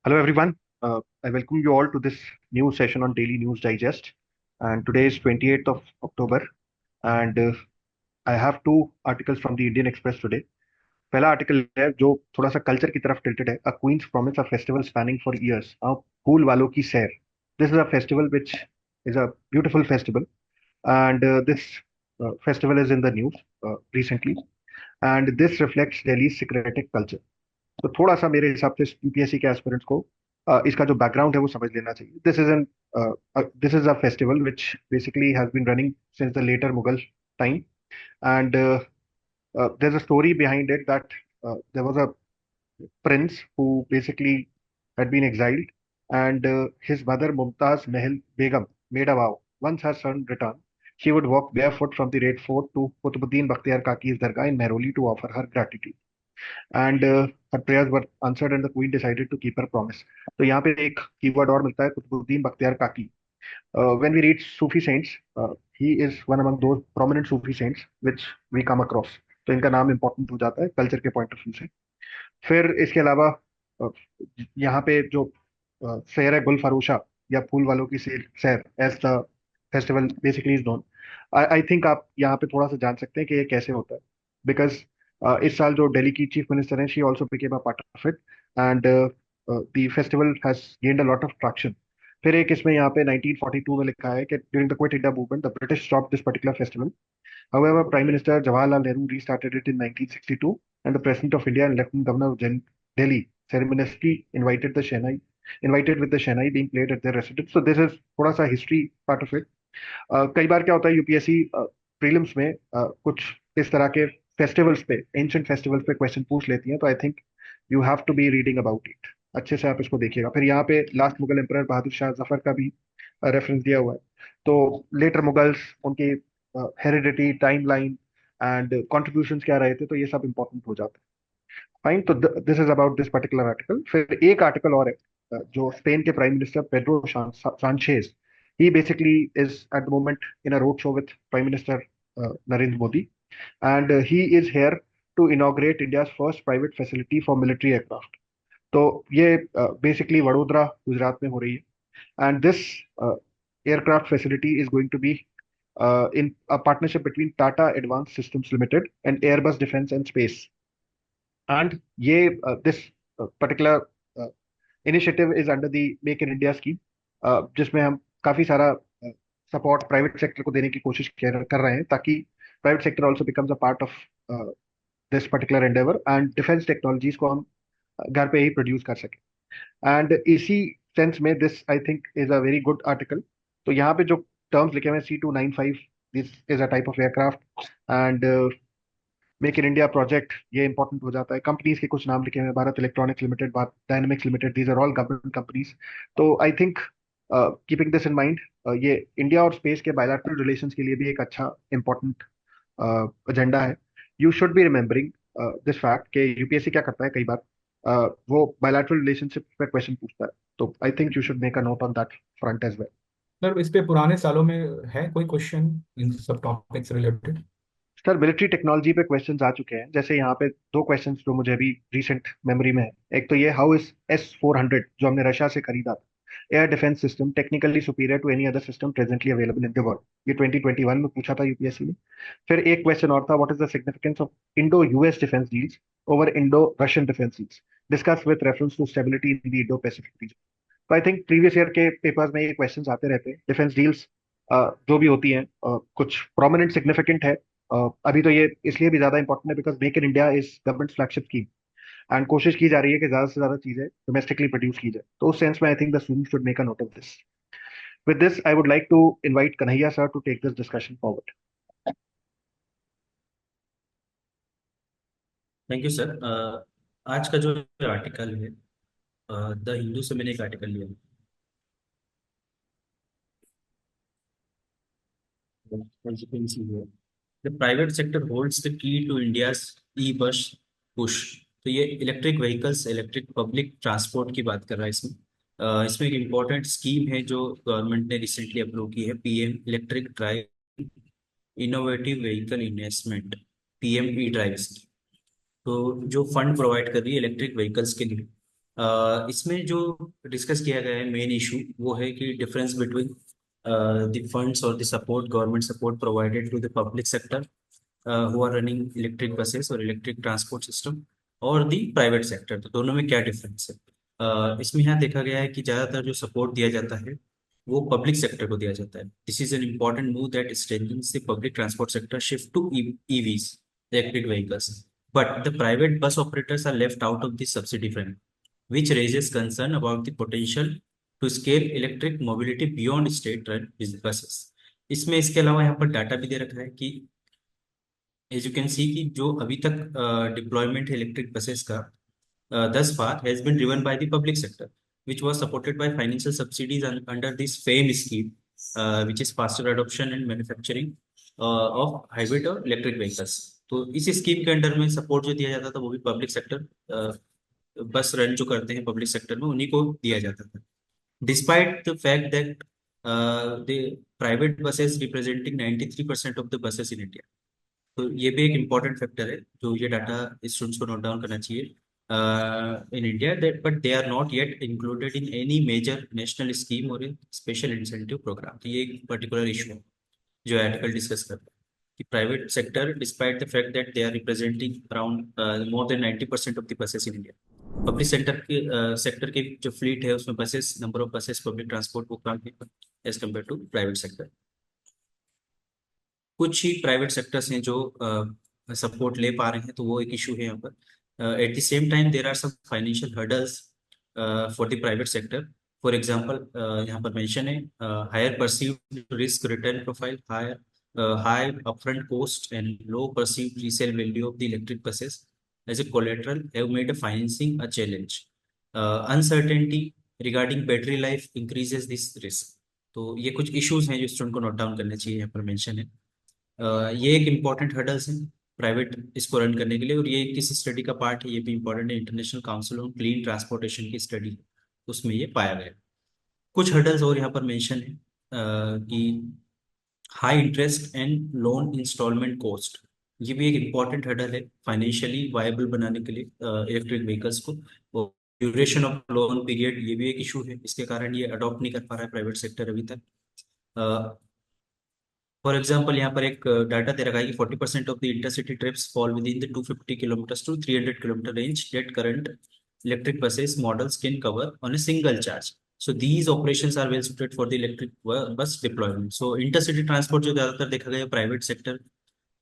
Hello, everyone. I welcome you all to this new session on Daily News Digest. And today is 28th of October. And I have two articles from the Indian Express today. पहला article है जो थोड़ा सा culture की तरफ tilted है. A queen's promise a festival spanning for years. Phool Walon की Sair. This is a festival which is a beautiful festival. And this festival is in the news recently. And this reflects Delhi's syncretic culture. तो थोड़ा सा मेरे हिसाब से UPSC के aspirants को इसका जो बैकग्राउंड है वो समझ लेना चाहिए. This is a festival which basically has been running since the later Mughal time. And there is a story behind it that there was a prince who basically had been exiled, and his mother Mumtaz Mahal Begum made a vow. Once her son returned, she would walk barefoot from the Red Fort to Qutbuddin Bakhtiar Kaki's Dargah in Mehrauli to offer her gratitude. And her prayers were answered and the queen decided to keep her promise. तो यहाँ पे एक keyword और मिलता है, कुतुबुद्दीन बख्तियार काकी. When we read Sufi saints, he is one among those prominent Sufi saints which we come across. तो इनका नाम इंपॉर्टेंट हो जाता है कल्चर के पॉइंट ऑफ व्यू से. फिर इसके अलावा अ, यहाँ पे जो सैर है गुल फरोशा या फूल वालों की Sair as the festival basically is known. I think आप यहाँ पे थोड़ा सा जान सकते हैं कि ये कैसे होता है. बिकॉज इस साल जो दिल्ली की चीफ मिनिस्टर हैं she also became a part of it. And the festival has gained a lot of traction. फिर एक इसमें यहाँ पे 1942 में लिखा है कि during the quit India movement the British stop this particular festival. However, Prime Minister Jawaharlal Nehru restarted it in 1962, and the President of India and Lieutenant Governor of Delhi ceremoniously invited with the Shehnai being played at their residence. So this is थोड़ा सा history part of it. कई बार क्या होता है UPSC prelims में कुछ इस तरह के फेस्टिवल्स पे एंशिएंट फेस्टिवल्स पे क्वेश्चन पूछ लेती हैं. तो I think you have to be reading about it. अच्छे से आप इसको देखिएगा. फिर यहाँ पे लास्ट मुगल एम्परर बहादुर शाह जफर का भी रेफरेंस दिया हुआ है. तो लेटर मुगल्स, उनकी हेरिडिटी, टाइमलाइन एंड कॉन्ट्रीब्यूशंस क्या रहे थे, तो ये सब इंपॉर्टेंट हो जाता है. फाइन. तो this is about this particular article. फिर एक आर्टिकल और है जो स्पेन के prime minister Pedro Sanchez. he basically is at the moment in a road show with Prime Minister Narendra Modi, and he is here to inaugurate India's first private facility for military aircraft. तो ये basically Vadodara Gujarat में हो रही है. And this uh, aircraft facility is going to be in a partnership between Tata Advanced Systems Limited and Airbus Defence and Space. And ये this particular initiative is under the make in India scheme, जिसमें हम काफी सारा support private sector को देने की कोशिश कर रहे हैं ताकि private sector also becomes a part of this particular Endeavour and defence technologies को हम घर पे ही प्रोड्यूस कर सकें. एंड इसी सेंस में this I think is a very good article. तो यहाँ पे जो टर्म्स लिखे हुए हैं C295, this is a type of aircraft. And make in India project, ये इंपॉर्टेंट हो जाता है. कंपनीज के कुछ नाम लिखे हुए हैं, Bharat electronics limited, Bharat dynamics limited. These are all government companies. तो I think keeping this in mind, ये इंडिया और स्पेस के बायलैटरल रिलेशंस के लिए भी एक अच्छा इंपॉर्टेंट एजेंडा है. You should be remembering this fact कि यूपीएससी क्या करता है कई बार, वो बायलैटरल रिलेशनशिप पे क्वेश्चन पूछता है. तो I think you should make a note on that front as well. Sir इस पे पुराने सालों में है कोई क्वेश्चन इन सब topics related? Sir military technology पे क्वेश्चंस आ चुके हैं. जैसे यहाँ पे दो क्वेश्चंस जो मुझे अभी रिसेंट मेमोरी में है. एक तो ये, हाउ इज S-400 जो हमने रशिया से खरीदा था, air defence system technically superior to any other system presently available in the world. ये 2021 में पूछा था यूपीएससी ने. फिर एक क्वेश्चन और था, what is the significance of Indo US defence deals over Indo Russian defence deals, discuss with reference to stability in the Indo Pacific region. तो आई थिंक प्रीवियस ईयर के पेपर्स में ये questions आते रहते हैं. Defence deals जो भी होती हैं, कुछ प्रोमिनेंट सिग्निफिकेंट है. अभी तो ये इसलिए भी ज्यादा इंपॉर्टेंट है because make in India is government flagship scheme. And कोशिश की जा रही है कि ज्यादा से ज्यादा चीजें डोमेस्टिकली प्रोड्यूस की जाए. तो उस सेंस में I think the student should make a note of this. With this I would like to invite Kanhaiya sir to take this discussion forward. Thank you sir. आज का जो आर्टिकल है, द हिंदू से मैंने एक आर्टिकल लिया है। Consequence है, the private sector holds the key to India's e bus push. तो ये electric vehicles, electric public transport की बात कर रहा है इसमें। इसमें एक इम्पॉर्टेंट स्कीम है जो गवर्नमेंट ने रिसेंटली अप्रूव की है, PM electric drive innovative vehicle investment, PM E drive. तो जो फंड प्रोवाइड कर रही है इलेक्ट्रिक व्हीकल्स के लिए, इसमें जो डिस्कस किया गया है मेन इशू वो है कि डिफरेंस बिटवीन द फंड्स और the support government support provided to the public sector who are running electric buses और इलेक्ट्रिक ट्रांसपोर्ट सिस्टम और दी प्राइवेट सेक्टर, तो दोनों में क्या डिफरेंस है। इसमें यहाँ देखा गया है कि ज़्यादातर जो सपोर्ट दिया जाता है वो पब्लिक सेक्टर को दिया जाता है। This is an important move that strengthens the public transport sector shift to EVs electric vehicles, but the private bus operators are left out of this subsidy frame, which raises concern about the potential to scale electric mobility beyond state run buses। इसमें इसके अलावा यहाँ पर data भी दे रखा है कि as you can see कि जो अभी तक डिप्लॉयमेंट है इलेक्ट्रिक बसेस का thus far has been driven by the public sector, which was supported by financial subsidies under this FAME scheme, which is faster adoption and manufacturing of hybrid और electric vehicles। तो इस scheme के under में support जो दिया जाता था वो भी पब्लिक सेक्टर बस रन जो करते हैं पब्लिक सेक्टर में उन्हीं को दिया जाता था, despite the fact that the private buses representing 93% of the buses in India. तो ये भी एक इम्पॉर्टेंट फैक्टर है जो ये डाटा स्टूडेंट्स को नोट डाउन करना चाहिए in India, that but they are not yet included in any major national scheme or a special incentive program। तो ये एक पर्टिकुलर इशू है जो आर्टिकल डिस्कस करता है कि private sector despite the fact that they are representing around more than 90% of the buses in India. Public sector के जो फ्लीट है उसमें buses number of buses public transport वो कम है as compared to private sector. कुछ ही private sectors हैं जो सपोर्ट ले पा रहे हैं, तो वो एक इशू है यहाँ पर। At the same time there are some financial hurdles for the private sector. For example यहाँ पर मेंशन है higher perceived risk return profile, high upfront cost and low perceived resale value of the electric buses as a collateral have made financing a challenge. Uncertainty regarding battery life increases this risk. तो ये कुछ issues हैं जो student को note down करने चाहिए, यहाँ पर मेंशन है। ये एक इम्पॉर्टेंट हर्डल्स है प्राइवेट इसको रन करने के लिए, और ये किस स्टडी का पार्ट है ये भी इम्पोर्टेंट है, international council on clean transportation की स्टडी, उसमें ये पाया गया। कुछ हर्डल्स और यहाँ पर मेंशन है कि high interest and loan instalment cost, ये भी एक इम्पॉर्टेंट हर्डल है फाइनेंशियली वायबल बनाने के लिए इलेक्ट्रिक व्हीकल्स को। और ड्यूरेशन ऑफ लोन पीरियड ये भी एक इशू है, इसके कारण ये अडॉप्ट नहीं कर पा रहा है प्राइवेट सेक्टर अभी तक। फॉर एग्जाम्पल यहाँ पर एक डाटा दे रखा है कि 40% of the intercity trips fall within the 250 kilometre to 300 kilometre range that current electric buses models can cover on a single charge. So these operations are well suited for the electric bus deployment. So intercity transport जो ज्यादातर देखा गया private sector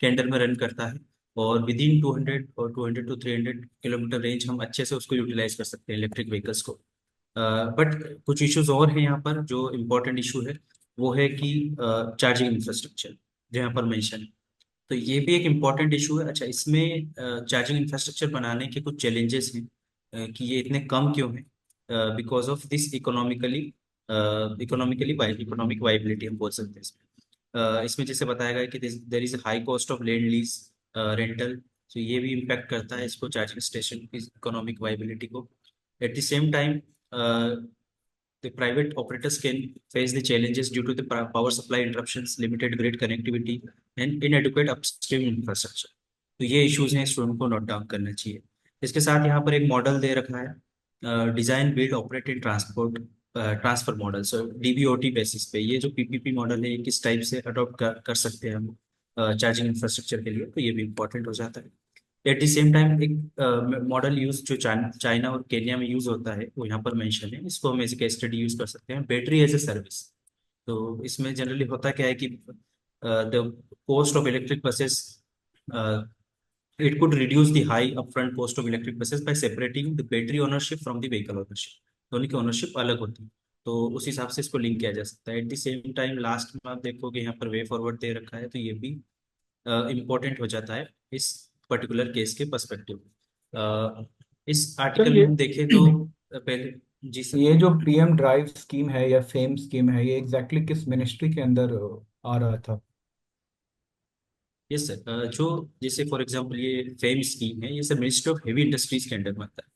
के under में run करता है, और with in 200 और 200 टू 300 किलोमीटर रेंज हम अच्छे से उसको यूटिलाइज कर सकते हैं इलेक्ट्रिक व्हीकल्स को। बट कुछ इश्यूज और हैं यहाँ पर जो इम्पोर्टेंट इशू है, वो है कि चार्जिंग इंफ्रास्ट्रक्चर जो यहाँ पर मेंशन है। तो ये भी एक इम्पॉर्टेंट इशू है। अच्छा, इसमें चार्जिंग इंफ्रास्ट्रक्चर बनाने के कुछ चैलेंजेस हैं कि ये इतने कम क्यों हैं, because of this economic viability हम बोल सकते हैं इसमें। इसमें जैसे बताया गया कि there is high cost of land lease rental, तो ये भी इम्पैक्ट करता है इसको चार्जिंग स्टेशन की इकोनॉमिक वाइबिलिटी को। Eight the same time the private operators can face the challenges due to the power supply interruptions, limited grid connectivity and inadequate upstream infrastructure। तो ये इश्यूज हैं, स्टूडेंट को note down करना चाहिए। इसके साथ यहाँ पर एक मॉडल दे रखा है design build operate and transport transfer model. So DBOT basis पे ये जो पीपीपी मॉडल है ये किस टाइप से अडॉप्ट कर सकते हैं हम चार्जिंग इंफ्रास्ट्रक्चर के लिए, तो ये भी इम्पोर्टेंट हो जाता है। एट द सेम टाइम एक मॉडल यूज जो चाइना और केन्या में यूज होता है वो यहाँ पर मेंशन है, इसको हम as a case study use कर सकते हैं, बैटरी एज ए सर्विस। तो इसमें जनरली होता क्या है कि the cost of electric buses it could reduce the high upfront cost of electric buses bye separating the battery ownership from the vehicle ownership. दोनों की ओनरशिप अलग होती है, तो उस हिसाब से इसको लिंक किया जा सकता है। At the same time last में आप देखोगे यहाँ पर वे फॉरवर्ड दे रखा है, तो ये भी इम्पोर्टेंट हो जाता है इस पर्टिकुलर केस के पर्सपेक्टिव। इस सर आर्टिकल में ये हम देखें तो पहले जी सर। ये जो पीएम ड्राइव स्कीम है या फेम स्कीम है, ये एग्जैक्टली किस मिनिस्ट्री के अंदर आ रहा था? यस सर, जो जैसे फॉर एग्जांपल ये फेम स्कीम है, ये sir ministry of heavy industries के अंडर में आता है।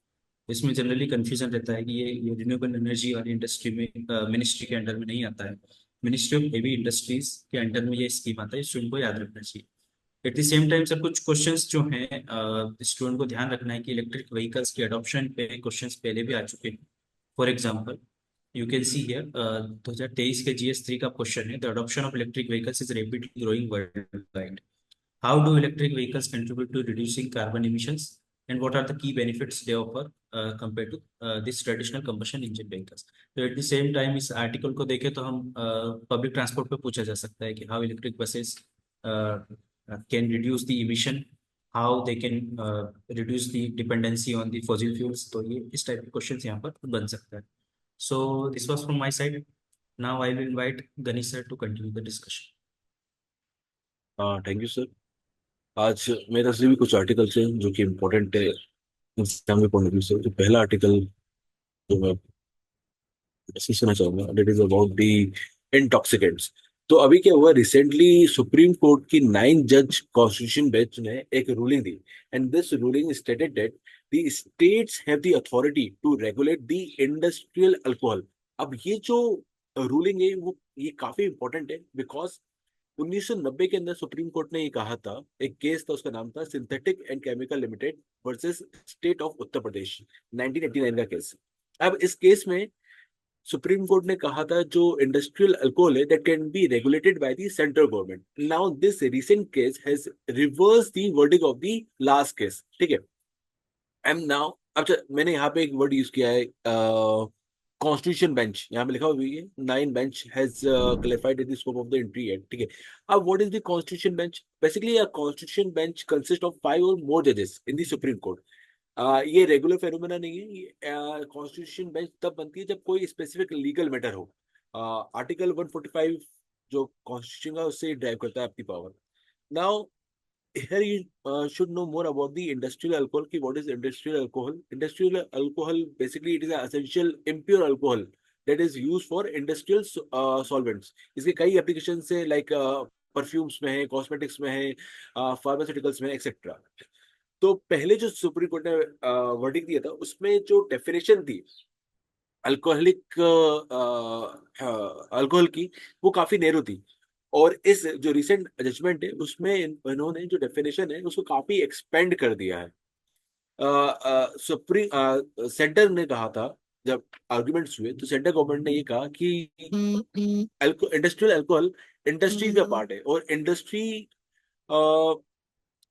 इसमें जनरली कंफ्यूजन रहता है कि ये रिन्यूएबल एनर्जी वाली इंडस्ट्री में मिनिस्ट्री के अंडर में नहीं आता है, मिनिस्ट्री ऑफ हेवी इंडस्ट्रीज के अंडर में ये स्कीम आता है, स्टूडेंट को याद रखना चाहिए। Eight the same time sir कुछ क्वेश्चंस जो हैं स्टूडेंट को ध्यान रखना है कि इलेक्ट्रिक व्हीकल्स के अडॉप्शन पे क्वेश्चंस पहले भी आ चुके हैं। For example you can see here 2023 के GS3 का क्वेश्चन है, the adoption of electric vehicles is rapidly growing world wide. How do electric vehicles contribute to reducing carbon emissions, and what are the key benefits they offer compared to this traditional combustion engine vehicles? तो at the same time इस article को देखें तो हम public transport पे पूछा जा सकता है कि how electric buses can reduce the emission, how they can reduce the dependency on the fossil fuels। तो ये इस टाइप के क्वेश्चंस यहाँ पर बन सकता है। So this was from my side. Now I will invite Ganesh sir to continue the discussion. हाँ, थैंक यू सर। आज मेरे तरफ से भी कुछ आर्टिकल्स हैं जो कि इम्पोर्टेंट है एग्जाम के पॉइंट ऑफ व्यू से। जो पहला आर्टिकल जो मैं मैसेज करना चाहूंगा, that is about the intoxicants. तो अभी क्या हुआ, रिसेंटली सुप्रीम कोर्ट की 9 जज कॉन्स्टिट्यूशन बेंच ने एक रूलिंग दी, and this ruling stated that the states have the authority to regulate the industrial alcohol. अब ये जो रूलिंग है वो ये काफी इंपॉर्टेंट है, बिकॉज 1990 के अंदर सुप्रीम कोर्ट ने ये कहा था, एक केस था, उसका नाम था synthetic and chemical limited versus state of Uttar Pradesh, 1989 का केस। अब इस केस में सुप्रीम कोर्ट ने कहा था जो इंडस्ट्रियल अल्कोहल है that can be regulated by the central government. Now this recent case has reverse the verdict of the last case, ठीक है। एम नाउ अच्छा, मैंने यहाँ पे एक वर्ड यूज किया है कॉन्स्टिट्यूशन बेंच, यहाँ पे लिखा हुआ है 9 bench has clarified the scope of the entry act, ठीक है। अब what is the constitution bench? Basically a constitution bench consist of 5 और मोर जजेस इन द सुप्रीम कोर्ट। ये रेगुलर फेनोमेना नहीं है। ये कॉन्स्टिट्यूशन बेंच तब बनती है जब कोई स्पेसिफिक लीगल मैटर हो। आर्टिकल 145 जो कॉन्स्टिट्यूशन का, उससे ड्राइव करता है आपकी power. Now here you should know more about the industrial alcohol. What is industrial alcohol? Industrial alcohol basically it is an essential impure alcohol that is used for industrial solvents. इसके कई applications है, like perfumes में है, cosmetics में है, pharmaceuticals में, etc. तो पहले जो सुप्रीम कोर्ट ने वर्डिक्ट दिया था उसमें जो डेफिनेशन थी अल्कोहलिक अल्कोहल की, वो काफी नैरो थी। और इस जो रिसेंट जजमेंट है उसमें इन्होंने जो डेफिनेशन है उसको काफी एक्सपेंड कर दिया है। सुप्रीम सेंटर ने कहा था, जब आर्गुमेंट्स हुए तो सेंटर गवर्नमेंट ने ये कहा कि इंडस्ट्रियल अल्कोहल इंडस्ट्री का पार्ट है, और industry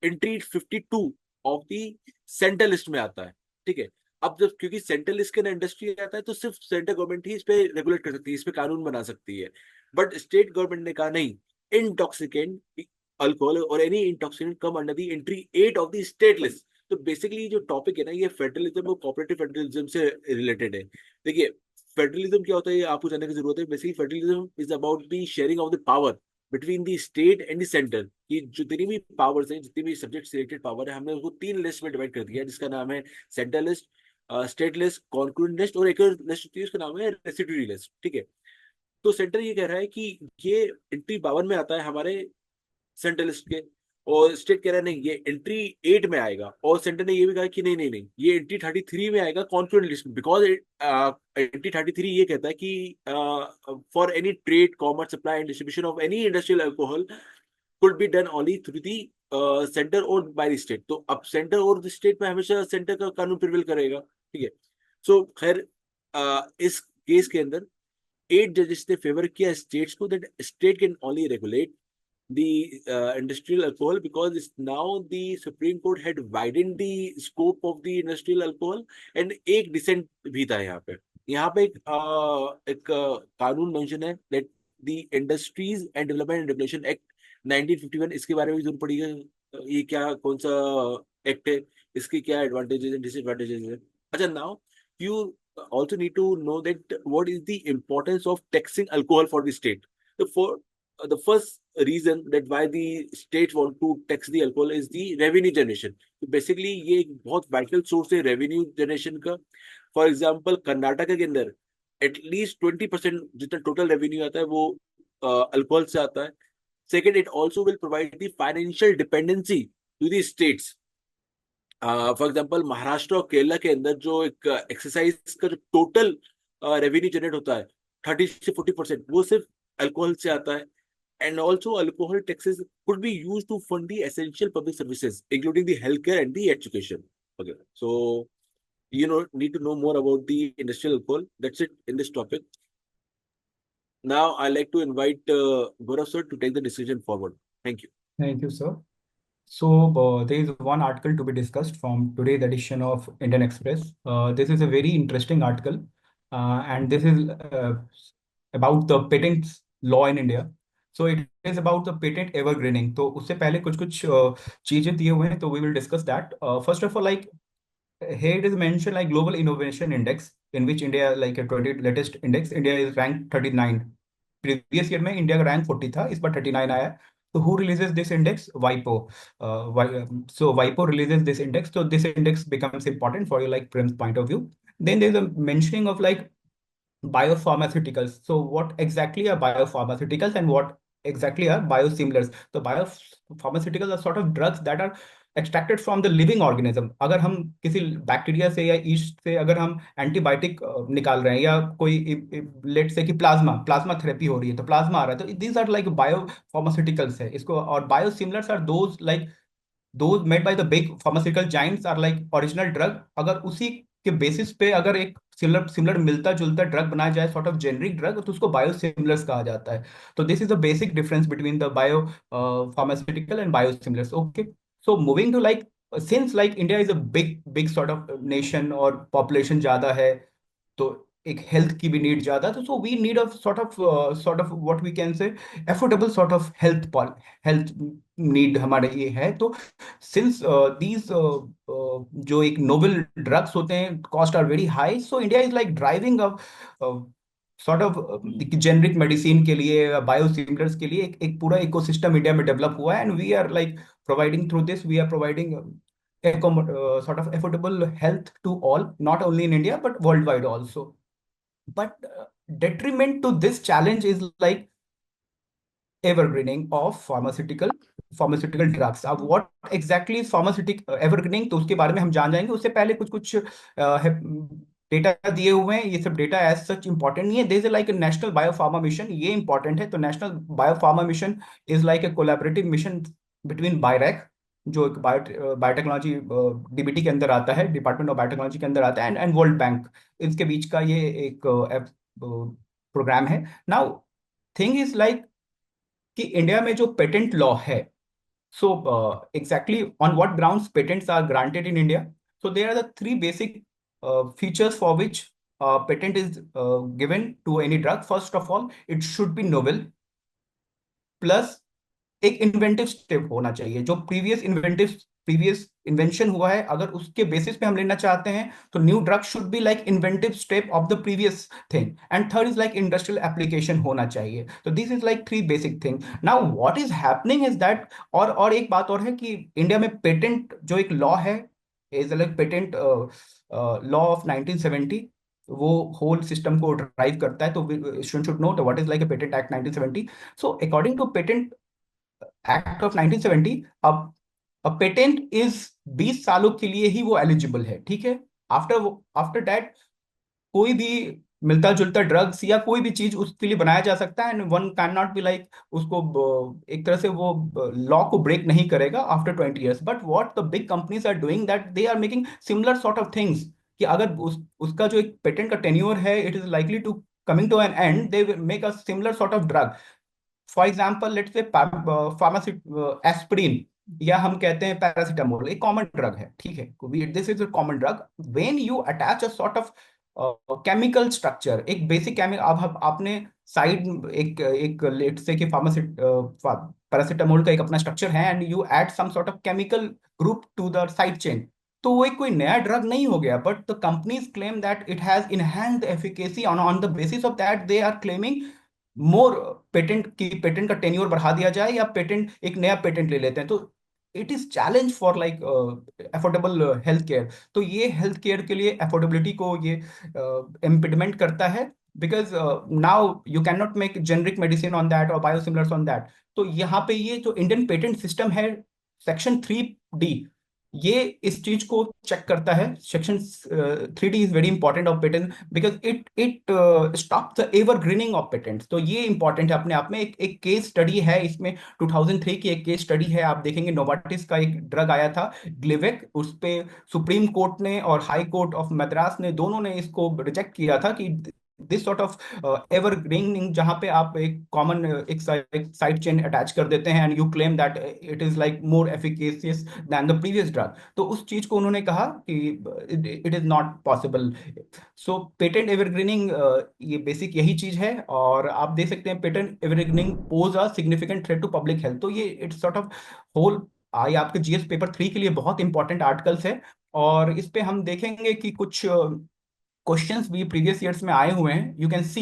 entry 52 of the central list में आता है, ठीक है। अब जब क्योंकि सेंट्रल लिस्ट के अंदर इंडस्ट्री आता है तो सिर्फ सेंट्रल गवर्नमेंट ही इस पे रेगुलेट कर सकती है, इस पे कानून बना सकती है। बट स्टेट गवर्नमेंट ने कहा नहीं, इंटॉक्सिकेंट अल्कोहल और any intoxicant come under the entry 8 of the state list. तो बेसिकली जो टॉपिक है ना, ये फेडरलिज्म और कोऑपरेटिव फेडरलिज्म से रिलेटेड है। देखिए फेडरलिज्म क्या होता है ये आपको जानने की जरूरत है। Basically federalism is about the sharing of the power between the state and the centre. कि जितनी भी पावर्स हैं, जितनी भी सब्जेक्ट रिलेटेड पावर है, हमने उसको 3 लिस्ट में डिवाइड कर दिया है, जिसका नाम है central list, state list, concurrent list, और एक और लिस्ट होती है उसका नाम है रेसिड्यूरी लिस्ट, ठीक है। तो सेंटर ये कह रहा है कि ये एंट्री 52 में आता है हमारे सेंट्रल लिस्ट के, और स्टेट कह रहा है नहीं ये एंट्री 8 में आएगा, और सेंटर ने ये भी कहा कि नहीं नहीं नहीं ये एंट्री 33 में आएगा कॉन्क्लूडेंट लिस्ट में। बिकॉज एंट्री 33 ये कहता है कि for any trade, commerce, supply and distribution of any industrial alcohol could be done only through the centre और बाय द स्टेट। तो अब सेंटर और स्टेट में हमेशा सेंटर का कानून प्रिवेल करेगा, ठीक है। सो खैर इस केस के अंदर 8 जजेस ने फेवर किया स्टेट्स को, that state can only regulate the industrial alcohol because now the Supreme Court had widened the scope of the industrial alcohol, and एक dissent भी था यहाँ पे। यहाँ पे एक कानून मेंशन है that the Industries and Development and Regulation Act 1951, इसके बारे में भी जरूर पड़ेगा। ये क्या कौन सा एक्ट है, इसके क्या एडवांटेजेस एंड डिसएडवांटेजेस है। अच्छा, now you also need to know that what is the importance of taxing alcohol for the state. The first reason that why the states want to tax the alcohol is the revenue generation. तो basically ये एक बहुत vital source है revenue generation का। For example Karnataka के अंदर at least 20% जितना total revenue आता है वो अल्कोहल से आता है। Second, it also will provide the financial dependency to the states. For example Maharashtra और केरला के अंदर जो एक एक्सरसाइज का जो टोटल रेवेन्यू जनरेट होता है 30 से 40%, वो सिर्फ अल्कोहल से आता है। And also, alcohol taxes could be used to fund the essential public services, including the healthcare and the education. Okay, so need to know more about the industrial alcohol. That's it in this topic. Now, I like to invite Gaurav sir to take the decision forward. Thank you. Thank you, sir. So there is one article to be discussed from today's edition of Indian Express. This is a very interesting article, and this is about the patents law in India. So it is about the patent evergreening. तो उससे पहले कुछ चीजें दिए हुए हैं, तो we will discuss that. First of all, like here it is mentioned like Global Innovation Index, in which India, like a 20 latest index, India is ranked 39. Previous year में इंडिया का रैंक 40 था, इस बार 39 आया. So who releases this index? WIPO. So WIPO releases this index. So this index becomes important for you, like Prem's point of view. Then there's a mentioning of like biopharmaceuticals. So what exactly are biopharmaceuticals and what exactly are biosimilars? So biopharmaceuticals are sort of drugs that are extracted from the living organism. अगर हम किसी bacteria से या east से अगर हम antibiotic निकाल रहे हैं, या कोई लेट से कि प्लाज्मा थेरेपी हो रही है, तो प्लाज्मा आ रहा है, तो दीज आर लाइक बायोफार्मास्यूटिकल्स है इसको. और biosimilars are those like those made by the big pharmaceutical giants are like original drug. अगर उसी के बेसिस पे अगर एक सिमिलर मिलता जुलता ड्रग बनाया जाए, सॉर्ट ऑफ जेनरिक ड्रग, तो उसको बायोसिमिलर्स कहा जाता है. तो this is the basic difference between the bio pharmaceutical and biosimilars. Okay, so moving to like, since like India is a big big sort of nation और population ज्यादा है, तो एक हेल्थ की भी नीड ज्यादा, तो so we need a sort of what we can say affordable sort of health need हमारे ये है. तो सिंस दीज जो एक नोबल ड्रग्स होते हैं, cost are very high, so India is like driving a sort of generic medicine के लिए, बायोसिमिलर्स के लिए एक पूरा इकोसिस्टम इंडिया में डेवलप हुआ है. And we are like providing through this, we are providing sort of affordable health to all, not only in India but worldwide also. But detriment to this challenge is like evergreening of pharmaceutical drugs. अब what exactly is pharmaceutical evergreening, तो उसके बारे में हम जान जाएंगे. उससे पहले कुछ डेटा दिए हुए हैं. ये सब डेटा एज सच इंपॉर्टेंट नहीं है. There is like national biopharma mission, ये इंपॉर्टेंट है. तो national biopharma mission is like a collaborative mission between BIRAC, जो एक बायोटेक्नोलॉजी डीबीटी के अंदर आता है, डिपार्टमेंट ऑफ बायोटेक्नोलॉजी के अंदर आता है, एंड वर्ल्ड बैंक. इसके बीच का ये एक प्रोग्राम है. नाउ थिंग इज लाइक कि इंडिया में जो पेटेंट लॉ है, so exactly on what grounds patents are granted in India? So there are the three basic features for which patent is given to any drug. First of all, it should be novel, plus एक inventive step होना चाहिए. जो previous invention हुआ है, अगर उसके basis पे हम लेना चाहते हैं, तो new drug should be like inventive step of the previous thing. And third is like industrial application होना चाहिए. तो this is like three basic thing. Now what is happening is that, और एक बात और है कि इंडिया में पेटेंट जो एक लॉ है, is like patent law of 1970, वो होल सिस्टम को ड्राइव करता है. तो student should know what is like a patent act 1970. So according to patent act of 1970, अब पेटेंट इज 20 सालों के लिए ही वो एलिजिबल है. ठीक है, आफ्टर दैट कोई भी मिलता जुलता ड्रग्स या कोई भी चीज उसके लिए बनाया जा सकता है. And one can not be like उसको एक तरह से वो लॉ को ब्रेक नहीं करेगा after 20 years. But what the big companies are doing, that they are making similar sort of things, कि अगर उसका जो एक पेटेंट का टेन्योर है, it is likely to coming to an end, they make a similar sort of drug. For example, let's say pharmacy aspirin, या हम कहते हैं पैरासीटामोल, एक कॉमन ड्रग है. ठीक है, this is a common drug. When you attach a sort of chemical structure, एक basic chemical, अब आपने साइड एक लेट से कि फार्मासी पैरासीटामोल का एक अपना स्ट्रक्चर है, and you add some sort of chemical group to the side chain, तो वो एक कोई नया ड्रग नहीं हो गया. But the companies claim that it has enhanced efficacy. On the basis of that they are claiming more patent का tenure बढ़ा दिया जाए, या पेटेंट एक नया पेटेंट ले लेते हैं. तो it is challenge for like affordable health care. तो ये हेल्थ केयर के लिए अफोर्डेबिलिटी को ये इम्पिडमेंट करता है, because now you can not make generic medicine on that और बायोसिमिलर्स ऑन दैट. तो यहाँ पे ये जो इंडियन पेटेंट सिस्टम है, सेक्शन 3D, ये इस चीज को चेक करता है। Section 3D is very important of patent because it stop the evergreening of patent. तो ये इंपॉर्टेंट है अपने आप में। एक केस स्टडी है इसमें, 2003 की एक केस स्टडी है। आप देखेंगे नोवार्टिस का एक ड्रग आया था ग्लिवेक, उस पे सुप्रीम कोर्ट ने और हाई कोर्ट ऑफ मद्रास ने, दोनों ने इसको रिजेक्ट किया था कि दिस सॉर्ट ऑफ एवरग्रीनिंग, जहां पे आप एक कॉमन एक साइड चेन अटैच कर देते हैं and you claim that it is like more efficacious than the previous drug, तो उस चीज को उन्होंने कहा कि it is not possible. So patent evergreening ये बेसिक यही चीज है। और आप देख सकते हैं patent evergreening poses a significant threat to public health. तो ये it's sort of whole I आपके जीएस पेपर 3 के लिए बहुत इंपॉर्टेंट आर्टिकल्स है। और इस पे हम देखेंगे कि कुछ क्वेश्चंस भी प्रीवियस ईयर्स में आए हुए हैं। यू कैन सी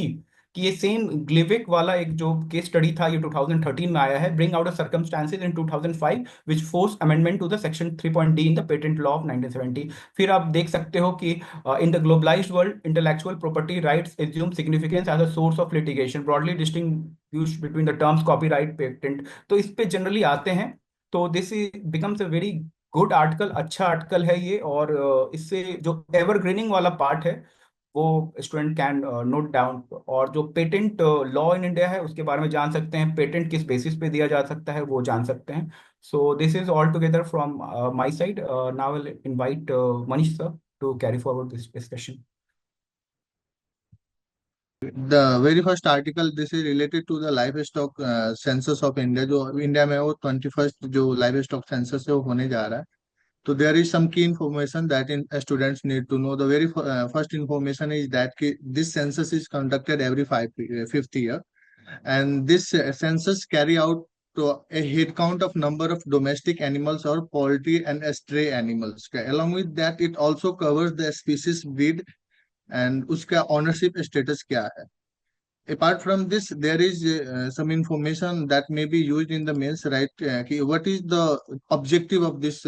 कि ये सेम ग्लिविक वाला एक जो केस स्टडी था, ये 2013 में आया है, bring out a circumstances in 2005 which force amendment to the section 3.d in the patent law of 1970। फिर आप देख सकते हो कि in the globalised world intellectual property rights assume significance as a source of litigation, broadly distinguish between the terms copyright patent. तो इस पे generally आते हैं। तो this becomes a very good article, अच्छा आर्टिकल है ये। और इससे जो एवरग्रीनिंग वाला पार्ट है वो स्टूडेंट कैन नोट डाउन। और जो पेटेंट लॉ इन इंडिया है उसके बारे में जान सकते हैं, पेटेंट किस बेसिस पे दिया जा सकता है वो जान सकते हैं। So this is altogether from my side. Now will invite Manish sir to carry forward this discussion. The very first article, this is related to the livestock census of India. जो इंडिया में वो 21st जो livestock census है वो होने जा रहा है. So there is some key information that students need to know. The very first information is that this census is conducted every fifth year, and this census carry out to a head count of number of domestic animals or poultry and stray animals. Okay. Along with that, it also covers the species breed and उसका ownership status क्या है. Apart from this, there is some information that may be used in the mails, right? What is the objective of this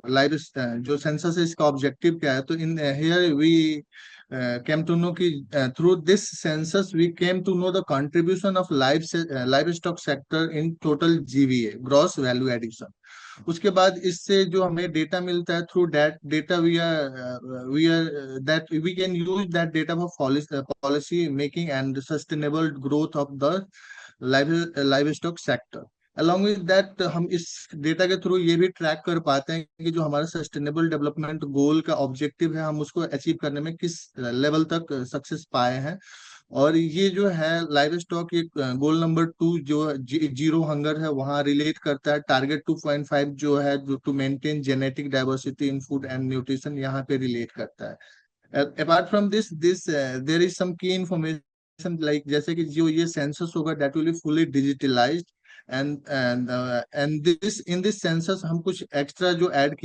live जो census है इसका objective क्या है? तो in here we came to know कि through this census we came to know the contribution of livestock sector in total GVA, gross value addition. उसके बाद इससे जो हमें डेटा मिलता है, through that data we are that we can use that data for policy making and sustainable growth of the livestock sector. Along with that हम इस data के थ्रू ये भी ट्रैक कर पाते हैं कि जो हमारा सस्टेनेबल डेवलपमेंट गोल का ऑब्जेक्टिव है हम उसको अचीव करने में किस लेवल तक सक्सेस पाए हैं. और ये जो है लाइव स्टॉक ये गोल नंबर 2 जो जीरो हंगर है वहाँ रिलेट करता है. टारगेट 2.5 जो है जो to maintain genetic diversity in food and nutrition यहाँ पे रिलेट करता है. Apart from this there is some key information like जैसे कि जो ये सेंसस होगा that will be fully digitalised and this in this census हम कुछ एक्स्ट्रा जो ऐड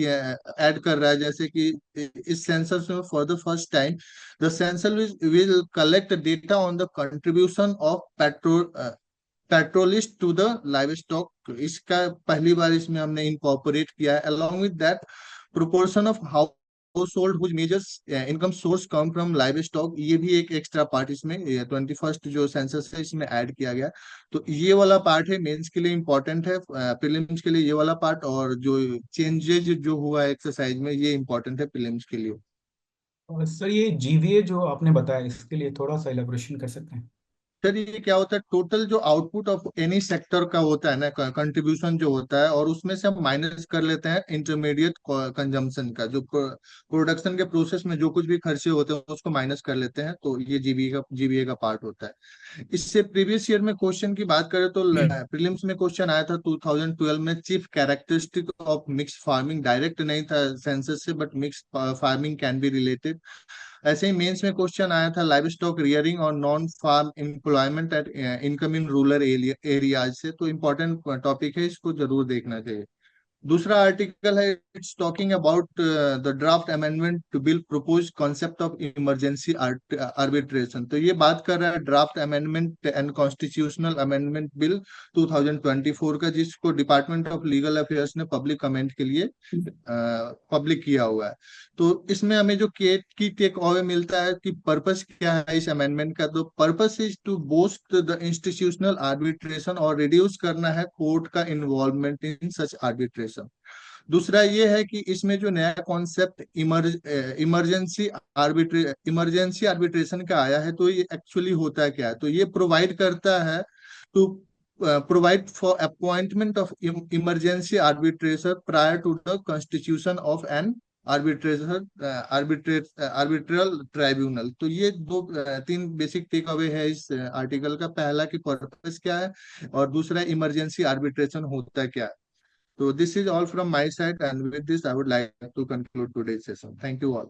कर रहा है जैसे कि इस सेंसस में for the first time the census will collect data on the contribution of petrolist to the livestock. इसका पहली बार इसमें हमने incorporate किया है. Along with that, proportion of household whose major income source come from livestock, ये भी एक extra part इसमें 21st जो सेंसस है इसमें ऐड किया गया. तो ये वाला पार्ट है मेंस के लिए इम्पोर्टेंट है, प्रीलिम्स के लिए ये वाला पार्ट, और जो चेंजेज जो हुआ है एक्सरसाइज में ये इम्पोर्टेंट है प्रीलिम्स के लिए. और सर ये जीवीए जो आपने बताया इसके लिए थोड़ा सा इलेबोरेशन कर सकते हैं? सर ये क्या होता है, टोटल जो आउटपुट ऑफ एनी सेक्टर का होता है ना कंट्रीब्यूशन जो होता है, और उसमें से हम माइनस कर लेते हैं इंटरमीडिएट कंजम्पशन का, जो प्रोडक्शन के प्रोसेस में जो कुछ भी खर्चे होते हैं उसको माइनस कर लेते हैं. तो ये जीबीए का पार्ट होता है. इससे प्रीवियस ईयर में क्वेश्चन की बात करें तो प्रीलिम्स में क्वेश्चन आया था 2012 में, chief characteristic of mix farming. Direct नहीं था सेंसस से but mix farming can be related. ऐसे ही मेंस में क्वेश्चन आया था लाइव स्टॉक रियरिंग और non farm employment at income in rural areas से. तो इम्पोर्टेंट टॉपिक है, इसको जरूर देखना चाहिए. दूसरा आर्टिकल है it's talking about the draft amendment to bill propose concept of emergency arbitration. तो ये बात कर रहा है draft amendment and constitutional amendment bill 2024 का, जिसको डिपार्टमेंट ऑफ लीगल अफेयर्स ने पब्लिक कमेंट के लिए पब्लिक किया हुआ है. तो इसमें हमें जो की टेक अवे मिलता है कि पर्पस क्या है इस अमेंडमेंट का. तो purpose is to boost the institutional arbitration और रिड्यूस करना है कोर्ट का इन्वॉल्वमेंट इन सच आर्बिट्रेशन. दूसरा ये है कि इसमें जो नया कॉन्सेप्ट इमरजेंसी आर्बिट्रेशन का आया है, तो ये एक्चुअली होता क्या है? तो ये प्रोवाइड करता है to provide for appointment of emergency arbitrator prior to the constitution of an arbitral tribunal. तो ये तीन बेसिक टेक अवे है इस आर्टिकल का। पहला कि पर्पस क्या है, और दूसरा इमरजेंसी आर्बिट्रेशन होता क्या है। So this is all from my side, and with this, I would like to conclude today's session. Thank you all.